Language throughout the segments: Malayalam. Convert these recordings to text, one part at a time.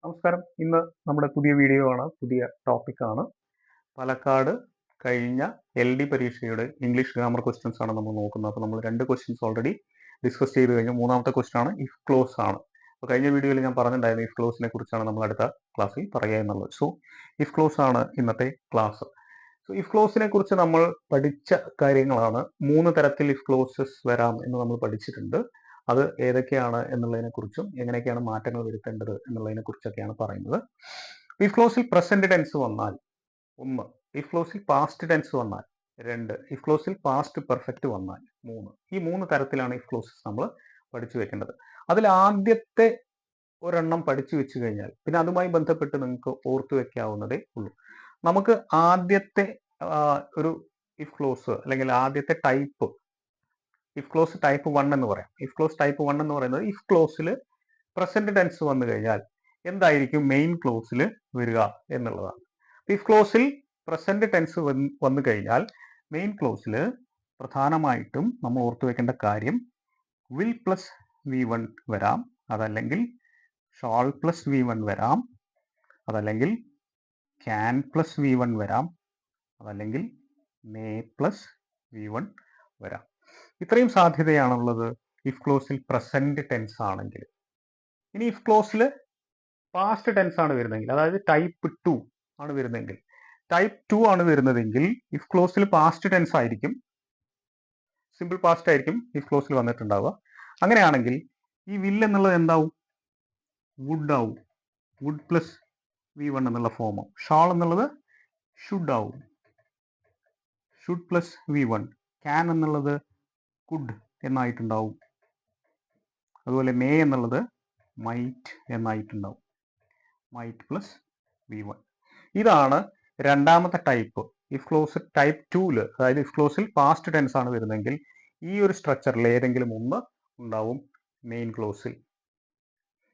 നമസ്കാരം. ഇന്ന് നമ്മുടെ പുതിയ വീഡിയോ ആണ്, പുതിയ ടോപ്പിക്കാണ്. പാലക്കാട് കഴിഞ്ഞ LD പരീക്ഷയുടെ ഇംഗ്ലീഷ് ഗ്രാമർ ക്വസ്റ്റ്യൻസ് ആണ് നമ്മൾ നോക്കുന്നത്. അപ്പോൾ നമ്മൾ 2 ക്വസ്റ്റ്യൻസ് ഓൾറെഡി ഡിസ്കസ് ചെയ്ത് കഴിഞ്ഞു. മൂന്നാമത്തെ ക്വസ്റ്റ്യൻ ആണ് ഇഫ് ക്ലോസ് ആണ്. അപ്പോൾ കഴിഞ്ഞ വീഡിയോയിൽ ഞാൻ പറഞ്ഞിട്ടുണ്ടായിരുന്നു ഇഫ് ക്ലോസിനെ കുറിച്ചാണ് നമ്മൾ അടുത്ത ക്ലാസ്സിൽ പറയുക എന്നുള്ളത്. സോ ഇഫ് ക്ലോസ് ആണ് ഇന്നത്തെ ക്ലാസ്. സോ ഇഫ് ക്ലോസിനെ കുറിച്ച് നമ്മൾ പഠിച്ച കാര്യങ്ങളാണ്. 3 തരത്തിൽ ഇഫ് ക്ലോസസ് വരാം എന്ന് നമ്മൾ പഠിച്ചിട്ടുണ്ട്. അത് ഏതൊക്കെയാണ് എന്നുള്ളതിനെ കുറിച്ചും എങ്ങനെയൊക്കെയാണ് മാറ്റങ്ങൾ വരുത്തേണ്ടത് എന്നുള്ളതിനെ കുറിച്ചൊക്കെയാണ് പറയുന്നത്. ഇഫ് ക്ലോസിൽ പ്രസന്റ് ടെൻസ് വന്നാൽ 1, ഇഫ് ക്ലോസിൽ പാസ്റ്റ് ടെൻസ് വന്നാൽ 2, ഇഫ് ക്ലോസിൽ പാസ്റ്റ് പെർഫെക്റ്റ് വന്നാൽ 3. ഈ 3 തരത്തിലാണ് ഇഫ് ക്ലോസസ് നമ്മൾ പഠിച്ചു വെക്കേണ്ടത്. അതിൽ ആദ്യത്തെ ഒരെണ്ണം പഠിച്ചു വെച്ച് കഴിഞ്ഞാൽ പിന്നെ അതുമായി ബന്ധപ്പെട്ട് നിങ്ങൾക്ക് ഓർത്തു വെക്കാവുന്നതേ ഉള്ളൂ. നമുക്ക് ആദ്യത്തെ ഒരു ഇഫ് ക്ലോസ് അല്ലെങ്കിൽ ആദ്യത്തെ ടൈപ്പ് ഇഫ് ക്ലോസ് ടൈപ്പ് 1 എന്ന് പറയാം. ഇഫ് ക്ലോസ് ടൈപ്പ് 1 എന്ന് പറയുന്നത് ഇഫ് ക്ലോസിൽ പ്രസന്റ് ടെൻസ് വന്നു കഴിഞ്ഞാൽ എന്തായിരിക്കും മെയിൻ ക്ലോസിൽ വരിക എന്നുള്ളതാണ്. ഇഫ് ക്ലോസിൽ പ്രസന്റ് ടെൻസ് വന്നു കഴിഞ്ഞാൽ മെയിൻ ക്ലോസിൽ പ്രധാനമായിട്ടും നമ്മൾ ഓർത്തു വെക്കേണ്ട കാര്യം വിൽ പ്ലസ് V1 വരാം, അതല്ലെങ്കിൽ ഷാൾ പ്ലസ് V1 വരാം, അതല്ലെങ്കിൽ ക്യാൻ പ്ലസ് V1 വരാം, അതല്ലെങ്കിൽ മേ പ്ലസ് V1 വരാം. ഇത്രയും സാധ്യതയാണുള്ളത് ഇഫ് ക്ലോസിൽ പ്രസന്റ് ടെൻസ് ആണെങ്കിൽ. ഇനി ഇഫ് ക്ലോസിൽ പാസ്റ്റ് ടെൻസ് ആണ് വരുന്നതെങ്കിൽ, അതായത് ടൈപ്പ് 2 ആണ് വരുന്നതെങ്കിൽ, ടൈപ്പ് 2 ആണ് വരുന്നതെങ്കിൽ ഇഫ് ക്ലോസിൽ പാസ്റ്റ് ടെൻസ് ആയിരിക്കും, സിമ്പിൾ പാസ്റ്റ് ആയിരിക്കും ഇഫ് ക്ലോസിൽ വന്നിട്ടുണ്ടാവുക. അങ്ങനെയാണെങ്കിൽ ഈ വിൽ എന്നുള്ളത് എന്താവും? വുഡ് ആവും. വുഡ് പ്ലസ് V1 എന്നുള്ള ഫോം. ഷാൾ എന്നുള്ളത് ഷുഡ് ആവും. Should plus V1. ക്യാൻ എന്നുള്ളത് കുഡ് എന്നായിട്ടുണ്ടാവും. അതുപോലെ മേ എന്നുള്ളത് മൈറ്റ് എന്നായിട്ടുണ്ടാവും. Might plus V1. ഇതാണ് രണ്ടാമത്തെ ടൈപ്പ്. ഇഫ് ക്ലോസ് ടൈപ്പ് 2ൽ, അതായത് ഇഫ് ക്ലോസിൽ പാസ്റ്റ് ടെൻസ് ആണ് വരുന്നതെങ്കിൽ ഈ ഒരു സ്ട്രക്ചറിൽ ഏതെങ്കിലും ഒന്ന് ഉണ്ടാവും മെയിൻ ക്ലോസിൽ.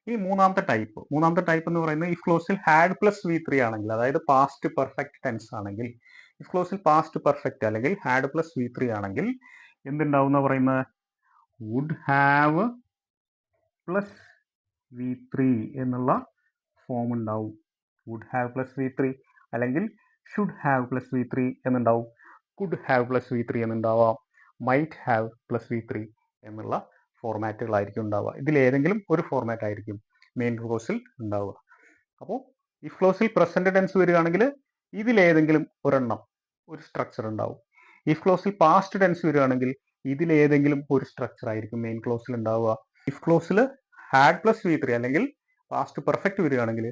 ഈ മൂന്നാമത്തെ ടൈപ്പ് എന്ന് പറയുന്നത് ഇഫ് ക്ലോസിൽ ഹാഡ് പ്ലസ് V3 ആണെങ്കിൽ, അതായത് പാസ്റ്റ് പെർഫെക്റ്റ് ടെൻസ് ആണെങ്കിൽ, ഇഫ് ക്ലോസിൽ പാസ്റ്റ് പെർഫെക്റ്റ് അല്ലെങ്കിൽ ഹാഡ് പ്ലസ് V3 ആണെങ്കിൽ എന്തുണ്ടാവും എന്ന് പറയുന്നത് വുഡ് ഹാവ് പ്ലസ് V3 എന്നുള്ള ഫോം ഉണ്ടാവും. വുഡ് ഹാവ് പ്ലസ് V3 അല്ലെങ്കിൽ ഷുഡ് ഹാവ് പ്ലസ് V3 എന്നുണ്ടാവും. കുഡ് ഹാവ് പ്ലസ് V3 എന്നുണ്ടാവാം. മൈറ്റ് ഹാവ് പ്ലസ് V3 എന്നുള്ള ഫോർമാറ്റുകളായിരിക്കും ഉണ്ടാവുക. ഇതിലേതെങ്കിലും ഒരു ഫോർമാറ്റ് ആയിരിക്കും മെയിൻ ക്ലോസിൽ ഉണ്ടാവുക. അപ്പോൾ ഇഫ് ക്ലോസിൽ പ്രസന്റ് ടെൻസ് വരികയാണെങ്കിൽ ഇതിലേതെങ്കിലും ഒരെണ്ണം, ഒരു സ്ട്രക്ചർ ഉണ്ടാവും. ഇഫ് ക്ലോസിൽ പാസ്റ്റ് ടെൻസ് വരികയാണെങ്കിൽ ഇതിലേതെങ്കിലും ഒരു സ്ട്രക്ചർ ആയിരിക്കും മെയിൻ ക്ലോസിൽ ഉണ്ടാവുക. ഇഫ് ക്ലോസിൽ ഹാഡ് പ്ലസ് V3 അല്ലെങ്കിൽ പാസ്റ്റ് പെർഫെക്റ്റ് വരികയാണെങ്കിൽ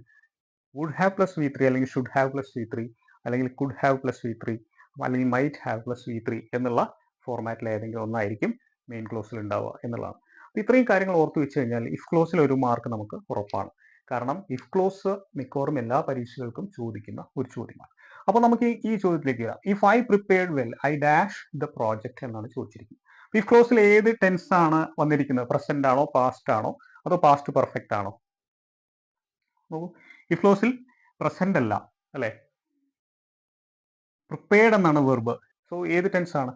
വുഡ് ഹാവ് പ്ലസ് V3 അല്ലെങ്കിൽ ഷുഡ് ഹാവ് പ്ലസ് V3 അല്ലെങ്കിൽ കുഡ് ഹാവ് പ്ലസ് V3 അല്ലെങ്കിൽ മൈറ്റ് ഹാവ് പ്ലസ് V3 എന്നുള്ള ഫോർമാറ്റിൽ ഏതെങ്കിലും ഒന്നായിരിക്കും മെയിൻ ക്ലോസിൽ ഉണ്ടാവുക എന്നുള്ളതാണ്. ഇത്രയും കാര്യങ്ങൾ ഓർത്തു വെച്ച് കഴിഞ്ഞാൽ ഇഫ് ക്ലോസിൽ ഒരു മാർക്ക് നമുക്ക് ഉറപ്പാണ്. കാരണം ഇഫ് ക്ലോസ് മിക്കവാറും എല്ലാ പരീക്ഷകൾക്കും ചോദിക്കുന്ന ഒരു ചോദ്യമാണ്. അപ്പോൾ നമുക്ക് ഈ ചോദ്യത്തിലേക്ക് വരാം. If I prepared well I dash the project എന്നാണ് ചോദിച്ചിരിക്കുന്നത്. ഇഫ് ക്ലോസിൽ ഏത് ടെൻസ് ആണ് വന്നിരിക്കുന്നത്? പ്രസന്റ് ആണോ, പാസ്റ്റ് ആണോ, അതോ പാസ്റ്റ് പെർഫെക്റ്റ് ആണോ? ഇഫ് ക്ലോസിൽ പ്രസന്റ് അല്ല അല്ലെ, പ്രിപ്പയർഡ് എന്നാണ് വെർബ്. സോ ഏത് ടെൻസ് ആണ്?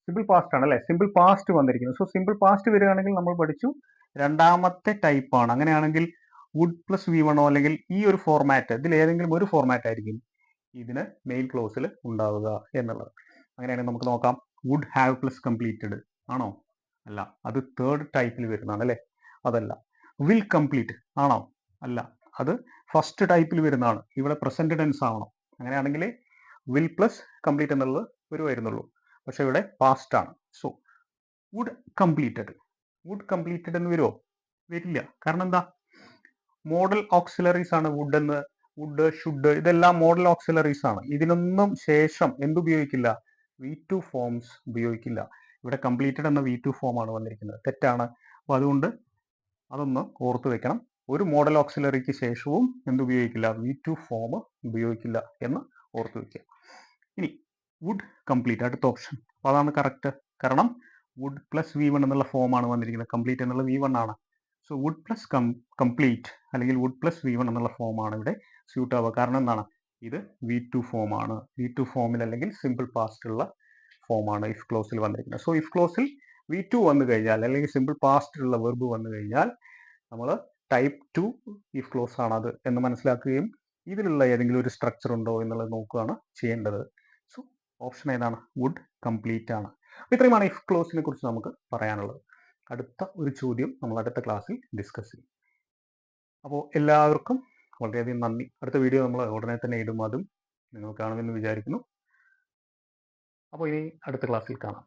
സിമ്പിൾ പാസ്റ്റ് ആണ് അല്ലെ. സിമ്പിൾ പാസ്റ്റ് വന്നിരിക്കുന്നത്. സോ സിമ്പിൾ പാസ്റ്റ് വരികയാണെങ്കിൽ നമ്മൾ പഠിച്ചു രണ്ടാമത്തെ ടൈപ്പ് ആണ്. അങ്ങനെയാണെങ്കിൽ വുഡ് പ്ലസ് V1 അല്ലെങ്കിൽ ഈ ഒരു ഫോർമാറ്റ്, ഇതിൽ ഏതെങ്കിലും ഒരു ഫോർമാറ്റ് ആയിരിക്കും ഇതിന് മെയിൻ ക്ലോസിൽ ഉണ്ടാവുക എന്നുള്ളത്. അങ്ങനെയാണെങ്കിൽ നമുക്ക് നോക്കാം. വുഡ് ഹാവ് പ്ലസ് കംപ്ലീറ്റഡ് ആണോ? അല്ല, അത് തേർഡ് ടൈപ്പിൽ വരുന്നതാണ് അല്ലെ. അതല്ല. വിൽ കംപ്ലീറ്റ് ആണോ? അല്ല, അത് ഫസ്റ്റ് ടൈപ്പിൽ വരുന്നതാണ്. ഇവിടെ പ്രസന്റ് ടെൻസ് ആവണം. അങ്ങനെയാണെങ്കിൽ വിൽ പ്ലസ് കംപ്ലീറ്റ് എന്നുള്ളത് വരുമായിരുന്നുള്ളൂ. പക്ഷെ ഇവിടെ പാസ്റ്റ് ആണ്. സോ വുഡ് കംപ്ലീറ്റഡ് എന്ന് വരുമോ? വരില്ല. കാരണം എന്താ? മോഡൽ ഓക്സിലറീസ് ആണ് വുഡ്, ഷുഡ്, ഇതെല്ലാം മോഡൽ ഓക്സിലറീസ് ആണ്. ഇതിനൊന്നും ശേഷം എന്തുപയോഗിക്കില്ല? V2 ഫോംസ് ഉപയോഗിക്കില്ല. ഇവിടെ കംപ്ലീറ്റഡ് എന്ന V2 ഫോം ആണ് വന്നിരിക്കുന്നത്. തെറ്റാണ്. അപ്പോൾ അതുകൊണ്ട് അതൊന്ന് ഓർത്തു വെക്കണം. ഒരു മോഡൽ ഓക്സിലറിക്ക് ശേഷവും എന്തുപയോഗിക്കില്ല? V2 ഫോം ഉപയോഗിക്കില്ല എന്ന് ഓർത്തു വെക്കുക. ഇനി വുഡ് കംപ്ലീറ്റ്, അടുത്ത ഓപ്ഷൻ. അപ്പോൾ അതാണ് കറക്റ്റ്. കാരണം വുഡ് പ്ലസ് V1 എന്നുള്ള ഫോം ആണ് വന്നിരിക്കുന്നത്. കംപ്ലീറ്റ് എന്നുള്ള V1 ആണ്. സോ വുഡ് പ്ലസ് കംപ്ലീറ്റ് അല്ലെങ്കിൽ വുഡ് പ്ലസ് V1 എന്നുള്ള ഫോം ആണ് ഇവിടെ സ്യൂട്ട് ആവുക. കാരണം എന്താണ്? ഇത് V2 ഫോം ആണ്. V2 ഫോമിൽ അല്ലെങ്കിൽ സിമ്പിൾ പാസ്റ്റ് ഉള്ള ഫോമാണ് ഇഫ് ക്ലോസിൽ വന്നിരിക്കുന്നത്. സോ ഇഫ് ക്ലോസിൽ V2 വന്നു കഴിഞ്ഞാൽ അല്ലെങ്കിൽ സിമ്പിൾ പാസ്റ്റ് ഉള്ള വെർബ് വന്നു കഴിഞ്ഞാൽ നമ്മൾ ടൈപ്പ് 2 ഇഫ് ക്ലോസ് ആണ് അത് എന്ന് മനസ്സിലാക്കുകയും ഇതിലുള്ള ഏതെങ്കിലും ഒരു സ്ട്രക്ചർ ഉണ്ടോ എന്നുള്ളത് നോക്കുകയാണ് ചെയ്യേണ്ടത്. സോ ഓപ്ഷൻ ഏതാണ്? വുഡ് കംപ്ലീറ്റ് ആണ്. ഇത്രയുമാണ് ഇഫ് ക്ലോസിനെ കുറിച്ച് നമുക്ക് പറയാനുള്ളത്. അടുത്ത ഒരു ചോദ്യം നമ്മൾ അടുത്ത ക്ലാസ്സിൽ ഡിസ്കസ് ചെയ്യും. അപ്പോൾ എല്ലാവർക്കും വളരെയധികം നന്ദി. അടുത്ത വീഡിയോ നമ്മൾ ഉടനെ തന്നെ ഇടും, അതും നിങ്ങൾ കാണുമെന്ന് വിചാരിക്കുന്നു. അപ്പോൾ ഇനി അടുത്ത ക്ലാസ്സിൽ കാണാം.